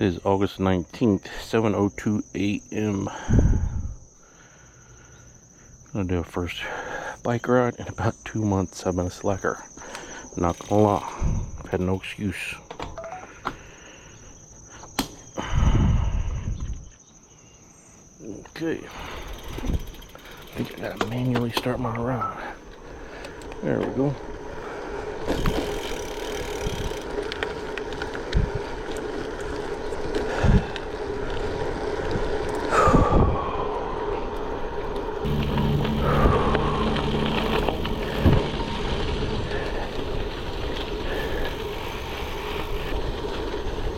It is August 19th, 7:02 a.m. I'm gonna do a first bike ride in about 2 months. I've been a slacker. Not gonna lie. I've had no excuse. Okay. I think I gotta manually start my ride. There we go.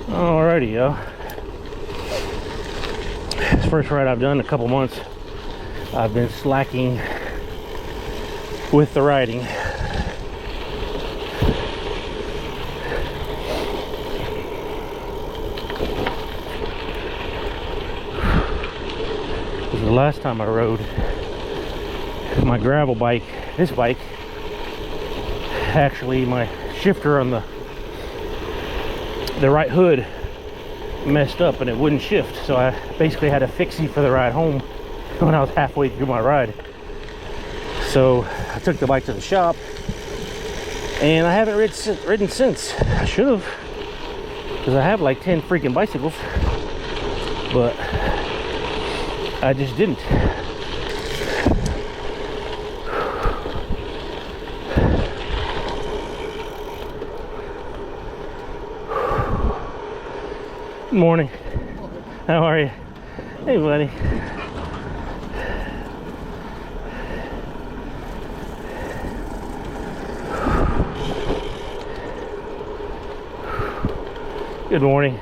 Alrighty, yo. This first ride I've done in a couple months. I've been slacking with the riding. The last time I rode my gravel bike, this bike, actually my shifter on the right hood messed up and it wouldn't shift, so I basically had a fixie for the ride home when I was halfway through my ride. So I took the bike to the shop and I haven't ridden since. I should have, because I have like 10 freaking bicycles, but I just didn't. Good morning. How are you? Hey, buddy. Good morning.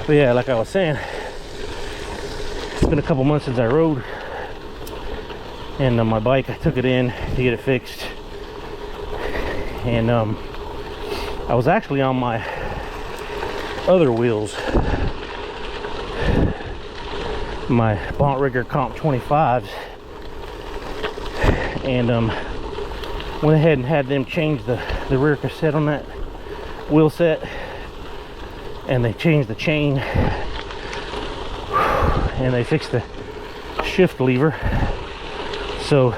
But yeah, like I was saying, it's been a couple months since I rode, and my bike, I took it in to get it fixed, and I was actually on my other wheels, my Bontrager Comp 25s, and went ahead and had them change the rear cassette on that wheel set, and they changed the chain, and they fixed the shift lever. So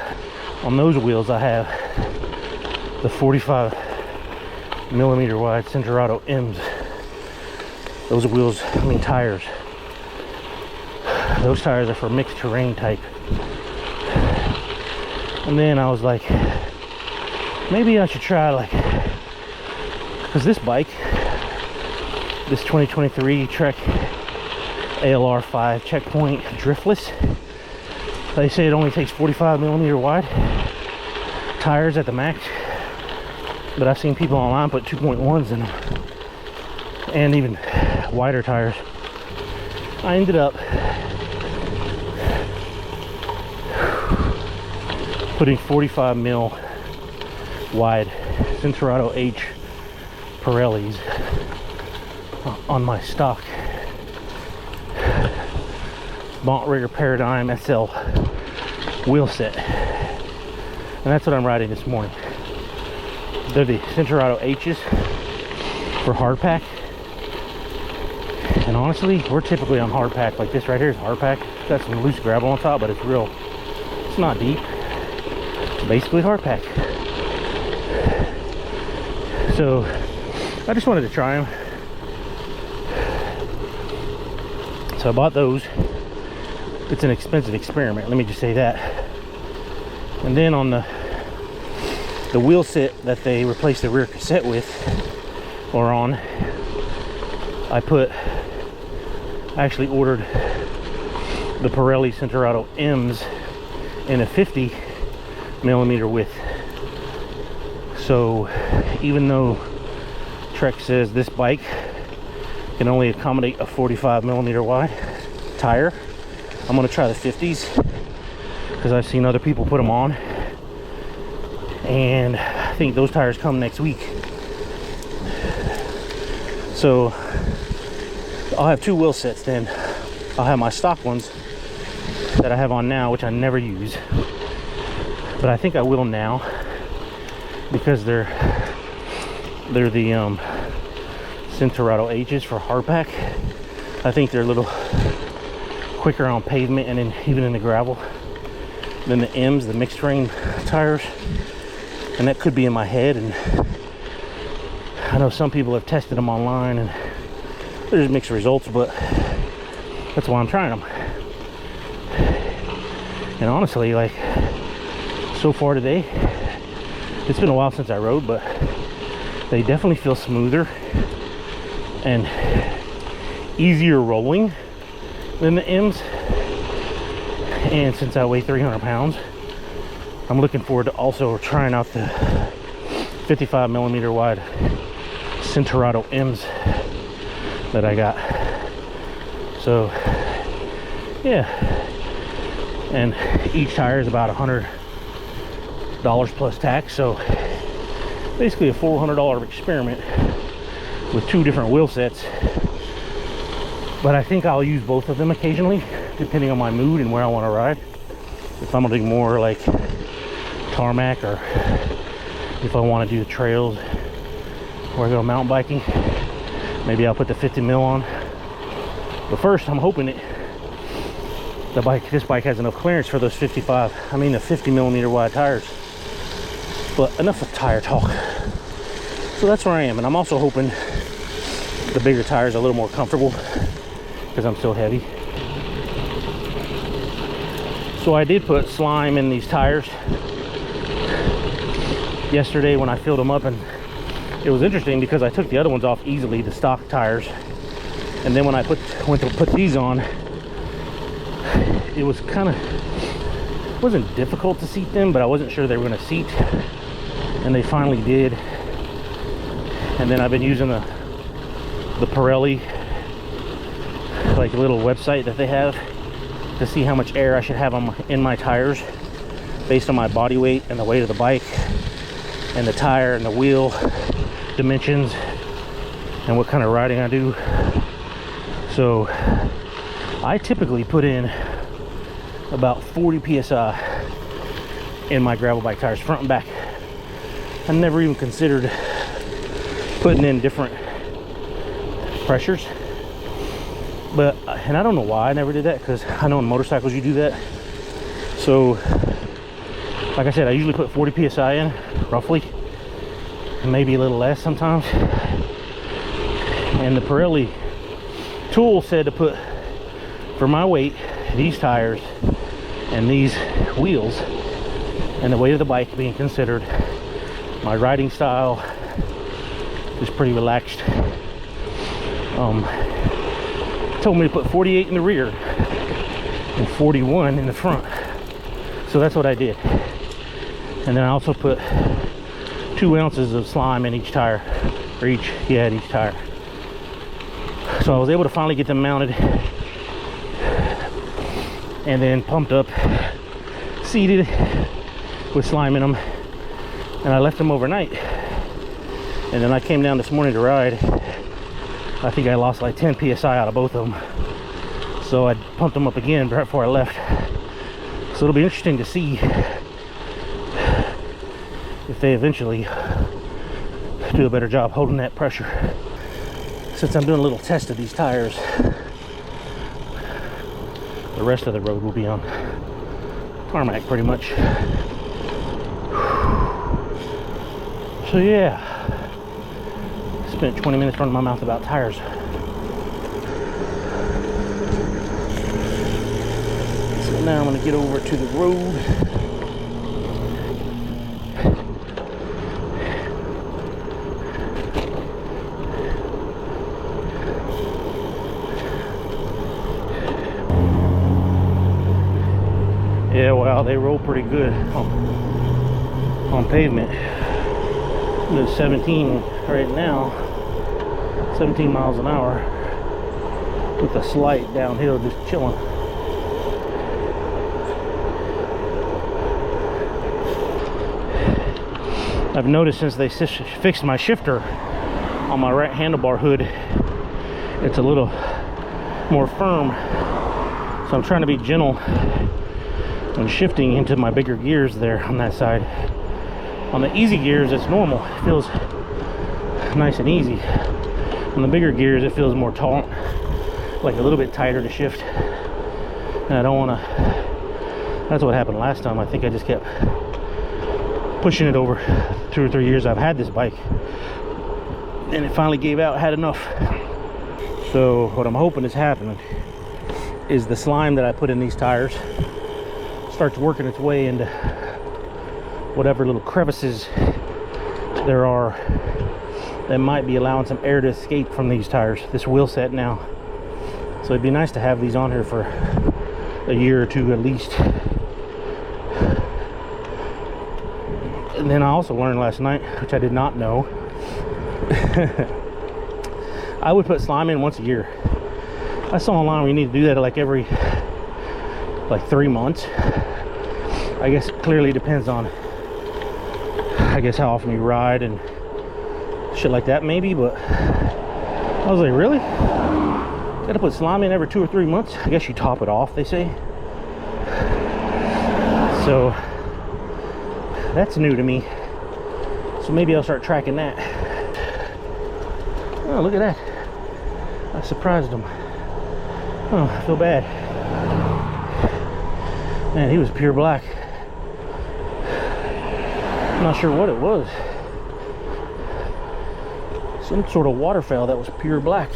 on those wheels I have the 45mm wide Cinturato M's. Those wheels, I mean tires, those tires are for mixed terrain type. And then I was like, maybe I should try, like, because this bike, this 2023 Trek ALR5 Checkpoint Driftless, they say it only takes 45mm wide tires at the max, but I've seen people online put 2.1s in them and even wider tires. I ended up putting 45mm wide Cinturato H Pirellis on my stock Bontrager Paradigm SL wheel set, and that's what I'm riding this morning. They're the Cinturato H's for hard pack, and honestly, we're typically on hard pack. Like this right here is hard pack. It's got some loose gravel on top, but it's not deep. It's basically hard pack. So I just wanted to try them. So I bought those. It's an expensive experiment, let me just say that. And then on the wheel set that they replaced the rear cassette with, or on, I actually ordered the Pirelli Cinturato M's in a 50mm width. So even though Trek says this bike can only accommodate a 45mm wide tire, I'm going to try the 50s because I've seen other people put them on, and I think those tires come next week. So I'll have two wheel sets then. I'll have my stock ones that I have on now, which I never use, but I think I will now because they're They're the Cinturato H's for hardpack. I think they're a little quicker on pavement and even in the gravel than the M's, the mixed terrain tires. And that could be in my head, and I know some people have tested them online and there's mixed results, but that's why I'm trying them. And honestly, like, so far today, it's been a while since I rode, but they definitely feel smoother and easier rolling than the M's. And since I weigh 300 pounds, I'm looking forward to also trying out the 55mm wide Cinturato M's that I got. So yeah, and each tire is about $100 plus tax, so basically a $400 experiment with 2 different wheel sets. But I think I'll use both of them occasionally, depending on my mood and where I want to ride. If I'm gonna do more like tarmac, or if I want to do the trails or I go mountain biking, maybe I'll put the 50mm on. But first, I'm hoping this bike has enough clearance for those the 50mm wide tires. But enough of tire talk. So that's where I am, and I'm also hoping the bigger tires are a little more comfortable because I'm so heavy. So I did put slime in these tires yesterday when I filled them up, and it was interesting because I took the other ones off easily, the stock tires, and then when I went to put these on, it was wasn't difficult to seat them, but I wasn't sure they were going to seat, and they finally did. And then I've been using the Pirelli like little website that they have to see how much air I should have in my tires based on my body weight and the weight of the bike and the tire and the wheel dimensions and what kind of riding I do. So I typically put in about 40 psi in my gravel bike tires, front and back. I never even considered putting in different pressures, and I don't know why I never did that, because I know in motorcycles you do that. So like I said, I usually put 40 psi in, roughly, maybe a little less sometimes. And the Pirelli tool said to put, for my weight, these tires and these wheels and the weight of the bike being considered, my riding style is pretty relaxed. Told me to put 48 in the rear and 41 in the front. So that's what I did. And then I also put 2 ounces of slime in each tire, or in each tire. So I was able to finally get them mounted and then pumped up, seated with slime in them, and I left them overnight. And then I came down this morning to ride. I think I lost like 10 psi out of both of them. So I pumped them up again right before I left. So it'll be interesting to see if they eventually do a better job holding that pressure. Since I'm doing a little test of these tires, the rest of the road will be on tarmac pretty much. So yeah, spent 20 minutes running my mouth about tires. So now I'm going to get over to the road. Yeah, wow, they roll pretty good on pavement. There's 17 right now, 17 miles an hour with a slight downhill, just chilling. I've noticed since they fixed my shifter on my right handlebar hood, it's a little more firm. So I'm trying to be gentle when shifting into my bigger gears there on that side. On the easy gears, it's normal. It feels nice and easy. On the bigger gears, it feels more taut, like a little bit tighter to shift. And I don't want to. That's what happened last time. I think I just kept pushing it over 2 or 3 years I've had this bike, and it finally gave out, had enough. So what I'm hoping is happening is the slime that I put in these tires starts working its way into whatever little crevices there are that might be allowing some air to escape from these tires, this wheel set now. So it'd be nice to have these on here for a year or two at least. And then I also learned last night, which I did not know, I would put slime in once a year. I saw online where you need to do that like every 3 months. I guess it clearly depends on, I guess, how often you ride and shit like that maybe, but I was like, really? Gotta put slime in every 2 or 3 months? I guess you top it off, they say. So that's new to me. So maybe I'll start tracking that. Oh, look at that. I surprised him. Oh, I feel bad. Man, he was pure black. I'm not sure what it was. Some sort of waterfowl that was pure black.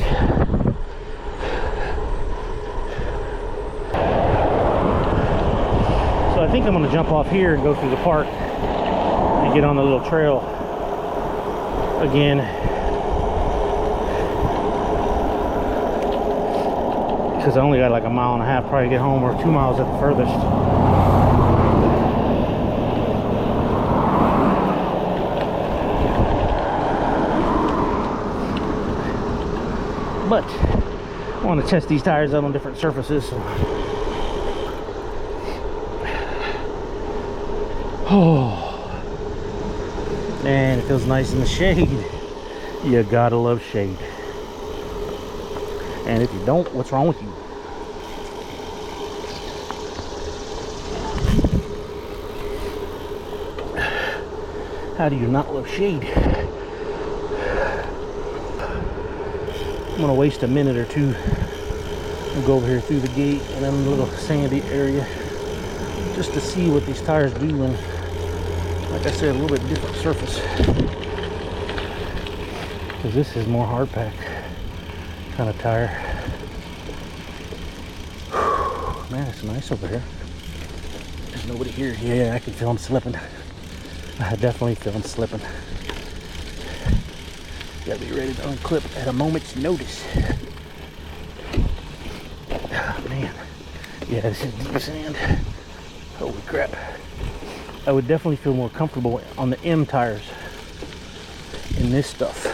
So I think I'm gonna jump off here and go through the park and get on the little trail again. Because I only got like a mile and a half probably to get home, or 2 miles at the furthest. But I want to test these tires out on different surfaces. So. Oh, man, it feels nice in the shade. You gotta love shade. And if you don't, what's wrong with you? How do you not love shade? I'm gonna waste a minute or two and go over here through the gate and then a little sandy area just to see what these tires do, and like I said, a little bit different surface, because this is more hard pack kind of tire. Man, it's nice over here. There's nobody here. Yeah, I can feel him slipping. I definitely feel him slipping. Gotta be ready to unclip at a moment's notice. Oh, man. Yeah, this is deep sand. Holy crap. I would definitely feel more comfortable on the M tires in this stuff.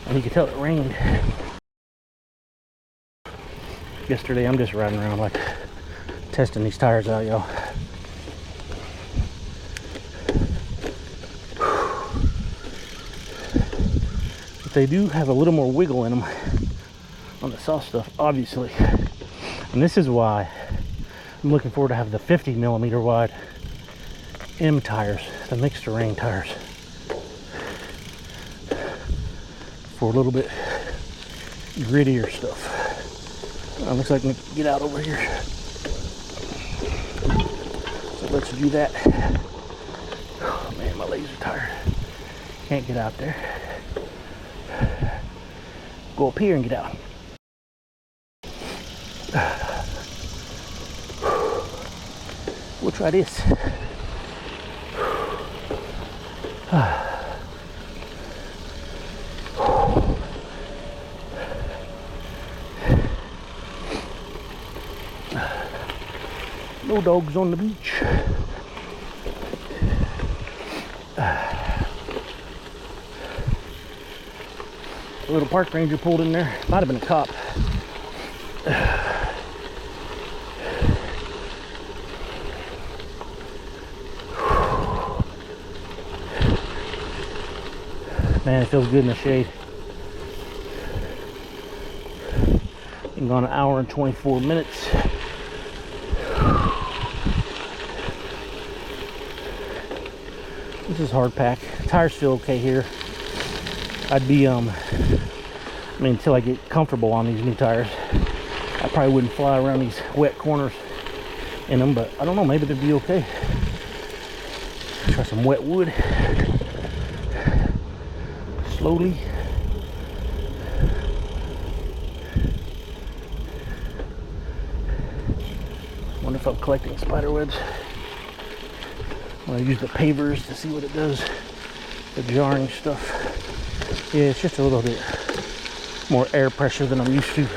And you can tell it rained. Yesterday, I'm just riding around like testing these tires out, y'all. But they do have a little more wiggle in them on the soft stuff, obviously. And this is why I'm looking forward to have the 50mm wide M tires, the mixed terrain tires, for a little bit grittier stuff. Looks like we can get out over here. So let's do that. Oh man, my legs are tired. Can't get out there. Go up here and get out. We'll try this. No dogs on the beach. A little park ranger pulled in there. Might have been a cop. Man, it feels good in the shade. Been gone an hour and 24 minutes. This is hard pack. Tires feel okay here. I'd be I mean, until I get comfortable on these new tires, I probably wouldn't fly around these wet corners in them, but I don't know, maybe they'd be okay. Try some wet wood. Slowly. Wonder if I'm collecting spider webs. I'm gonna use the pavers to see what it does. The jarring stuff. Yeah, it's just a little bit more air pressure than I'm used to.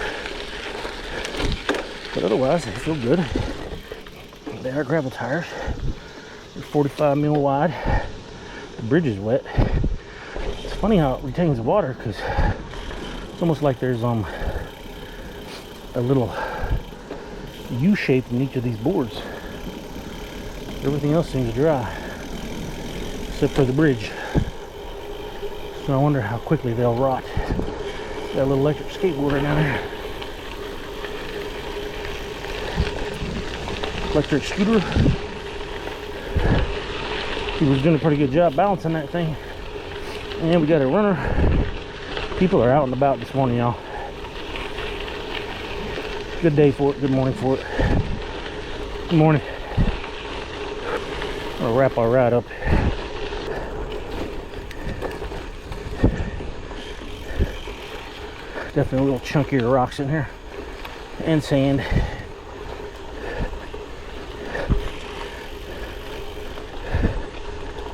But otherwise, they feel good. They are gravel tires. They're 45 mil wide. The bridge is wet. It's funny how it retains water, because it's almost like there's a little U shape in each of these boards. Everything else seems dry, except for the bridge. So I wonder how quickly they'll rot. Got a little electric skateboarder down there. Electric scooter. He was doing a pretty good job balancing that thing. And we got a runner. People are out and about this morning, y'all. Good day for it. Good morning for it. Good morning. I'll wrap our ride up. Definitely a little chunkier rocks in here. And sand.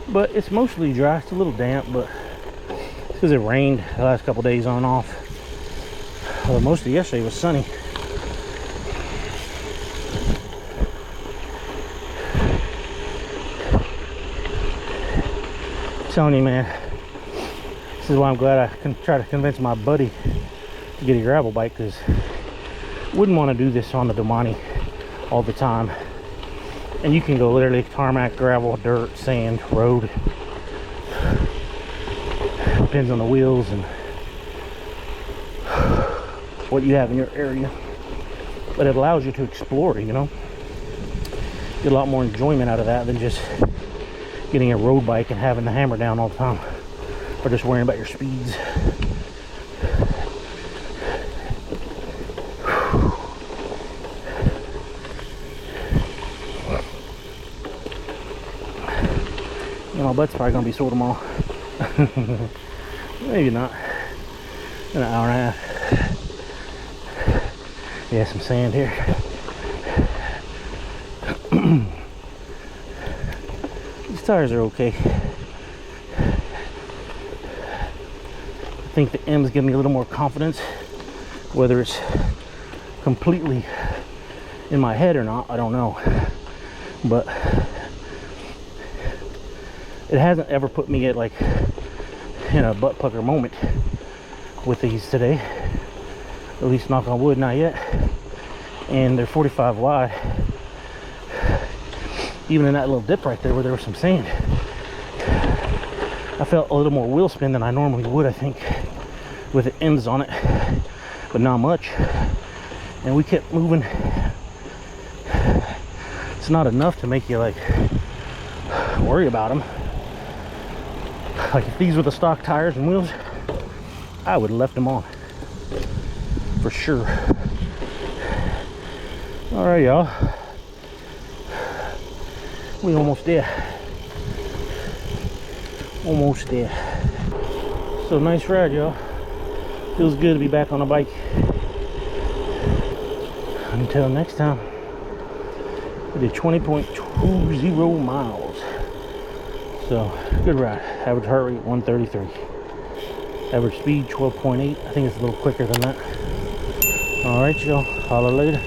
But it's mostly dry. It's a little damp, but it's because it rained the last couple days on and off. Most of yesterday was sunny. I'm telling you, man, this is why I'm glad I can try to convince my buddy to get a gravel bike, because I wouldn't want to do this on the Domani all the time. And you can go literally tarmac, gravel, dirt, sand, road. Depends on the wheels and what you have in your area. But it allows you to explore, you know. Get a lot more enjoyment out of that than just getting a road bike and having the hammer down all the time. Or just worrying about your speeds. My butt's probably gonna be sore tomorrow. Maybe not. In an hour and a half. Yeah, some sand here. These tires are okay. I think the M's give me a little more confidence. Whether it's completely in my head or not, I don't know. But it hasn't ever put me at like in a butt pucker moment with these today. At least knock on wood, not yet. And they're 45 wide. Even in that little dip right there where there was some sand, I felt a little more wheel spin than I normally would, I think, with the ends on it, but not much. And we kept moving. It's not enough to make you like worry about them. Like if these were the stock tires and wheels, I would have left them on for sure. All right, y'all, we almost there. Almost there. So nice ride, y'all. Feels good to be back on a bike. Until next time, we did 20.20 miles. So good ride. Average heart rate 133. Average speed 12.8. I think it's a little quicker than that. All right, y'all. Holla later.